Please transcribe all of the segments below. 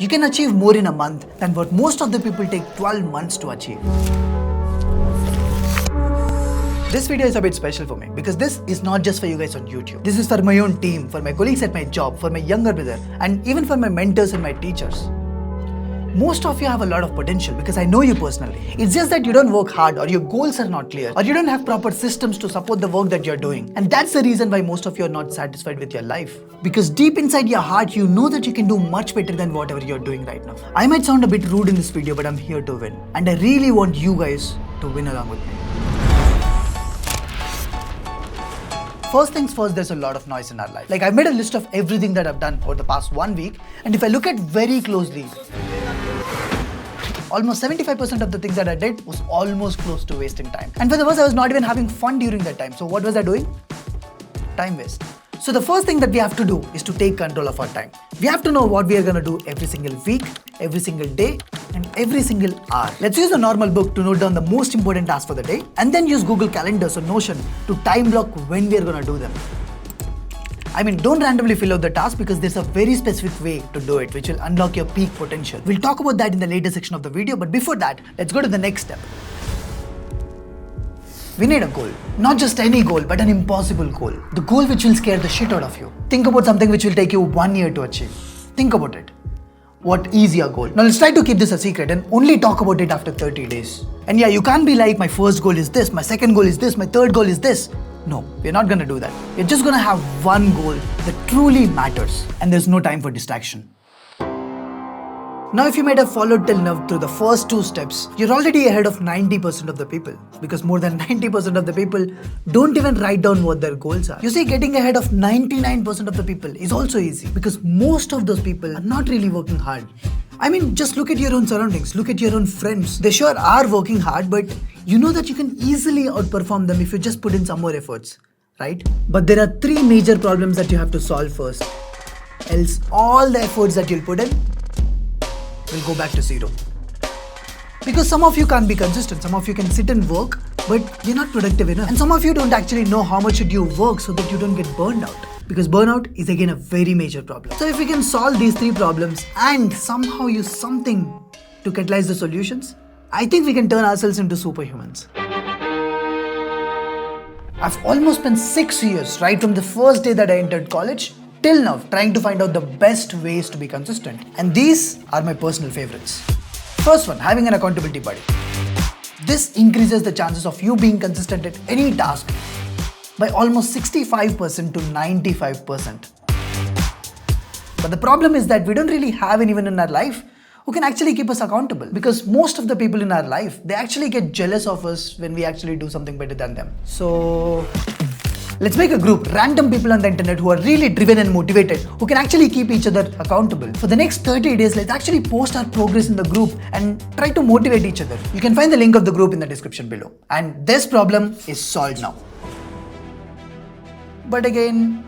You can achieve more in a month than what most of the people take 12 months to achieve. This video is a bit special for me because this is not just for you guys on YouTube. This is for my own team, for my colleagues at my job, for my younger brother, and even for my mentors and my teachers. Most of you have a lot of potential because I know you personally. It's just that you don't work hard, or your goals are not clear, or you don't have proper systems to support the work that you're doing. And that's the reason why most of you are not satisfied with your life. Because deep inside your heart, you know that you can do much better than whatever you're doing right now. I might sound a bit rude in this video, but I'm here to win. And I really want you guys to win along with me. First things first, there's a lot of noise in our life. Like, I've made a list of everything that I've done over the past 1 week, and if I look at very closely, almost 75% of the things that I did was almost close to wasting time. And for the worst, I was not even having fun during that time. So what was I doing? Time waste. So the first thing that we have to do is to take control of our time. We have to know what we are going to do every single week, every single day, and every single hour. Let's use a normal book to note down the most important tasks for the day, and then use Google Calendars or Notion to time block when we are going to do them. Don't randomly fill out the task because there's a very specific way to do it which will unlock your peak potential. We'll talk about that in the later section of the video, but before that, let's go to the next step. We need a goal. Not just any goal, but an impossible goal. The goal which will scare the shit out of you. Think about something which will take you 1 year to achieve. Think about it. What is your goal? Now let's try to keep this a secret and only talk about it after 30 days. And yeah, you can't be like, my first goal is this, my second goal is this, my third goal is this. No, we're not gonna do that. We're just gonna have one goal that truly matters, and there's no time for distraction. Now, if you might have followed till now through the first 2 steps, you're already ahead of 90% of the people, because more than 90% of the people don't even write down what their goals are. You see, getting ahead of 99% of the people is also easy because most of those people are not really working hard. Just look at your own surroundings, look at your own friends. They sure are working hard, but you know that you can easily outperform them if you just put in some more efforts, right? But there are 3 major problems that you have to solve first. Else all the efforts that you'll put in will go back to zero. Because some of you can't be consistent, some of you can sit and work, but you're not productive enough. And some of you don't actually know how much should you work so that you don't get burned out. Because burnout is again a very major problem. So if we can solve these 3 problems and somehow use something to catalyze the solutions, I think we can turn ourselves into superhumans. I've almost spent 6 years, right from the first day that I entered college till now, trying to find out the best ways to be consistent. And these are my personal favorites. First one, having an accountability buddy. This increases the chances of you being consistent at any task by almost 65% to 95%. But the problem is that we don't really have anyone in our life who can actually keep us accountable, because most of the people in our life, they actually get jealous of us when we actually do something better than them. So let's make a group, random people on the internet who are really driven and motivated, who can actually keep each other accountable. For the next 30 days, let's actually post our progress in the group and try to motivate each other. You can find the link of the group in the description below. And this problem is solved now. But again,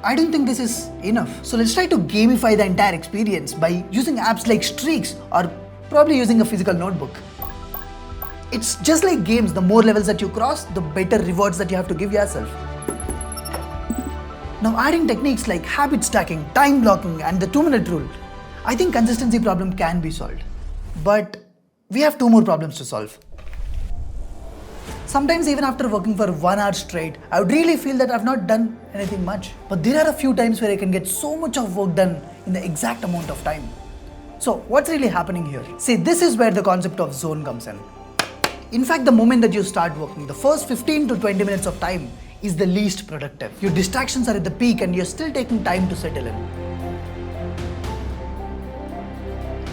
I don't think this is enough. So let's try to gamify the entire experience by using apps like Streaks, or probably using a physical notebook. It's just like games. The more levels that you cross, the better rewards that you have to give yourself. Now, adding techniques like habit stacking, time blocking, and the 2-minute rule, I think consistency problem can be solved. But we have 2 more problems to solve. Sometimes even after working for 1 hour straight, I would really feel that I've not done anything much. But there are a few times where I can get so much of work done in the exact amount of time. So what's really happening here? See, this is where the concept of zone comes in. In fact, the moment that you start working, the first 15 to 20 minutes of time is the least productive. Your distractions are at the peak and you're still taking time to settle in.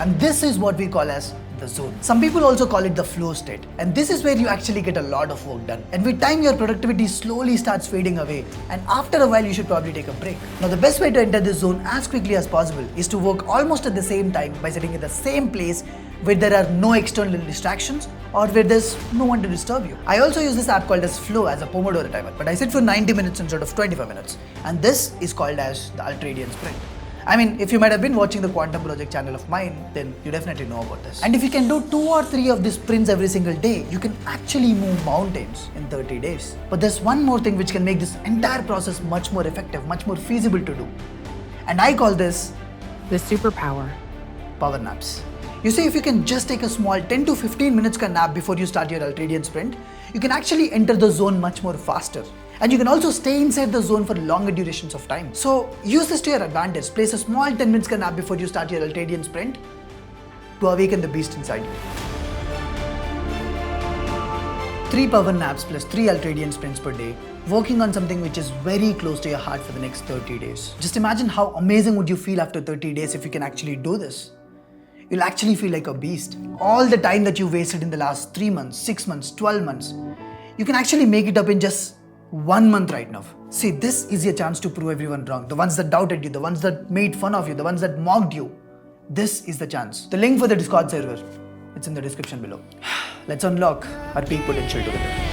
And this is what we call as the zone. Some people also call it the flow state. And this is where you actually get a lot of work done. And with time, your productivity slowly starts fading away. And after a while, you should probably take a break. Now, the best way to enter this zone as quickly as possible is to work almost at the same time by sitting in the same place where there are no external distractions or where there's no one to disturb you. I also use this app called as Flow as a Pomodoro timer, but I sit for 90 minutes instead of 25 minutes. And this is called as the Ultradian Sprint. If you might have been watching the Quantum Project channel of mine, then you definitely know about this. And if you can do 2 or 3 of these sprints every single day, you can actually move mountains in 30 days. But there's one more thing which can make this entire process much more effective, much more feasible to do. And I call this the superpower. power naps. You see, if you can just take a small 10 to 15 minutes ka nap before you start your ultradian sprint, you can actually enter the zone much more faster. And you can also stay inside the zone for longer durations of time. So use this to your advantage. Place a small 10 minutes ka nap before you start your ultradian sprint to awaken the beast inside you. 3 power naps plus 3 ultradian sprints per day, working on something which is very close to your heart for the next 30 days. Just imagine how amazing would you feel after 30 days if you can actually do this. You'll actually feel like a beast. All the time that you wasted in the last 3 months, 6 months, 12 months, you can actually make it up in just 1 month right now. See, this is your chance to prove everyone wrong. The ones that doubted you, the ones that made fun of you, the ones that mocked you. This is the chance. The link for the Discord server, it's in the description below. Let's unlock our peak potential together.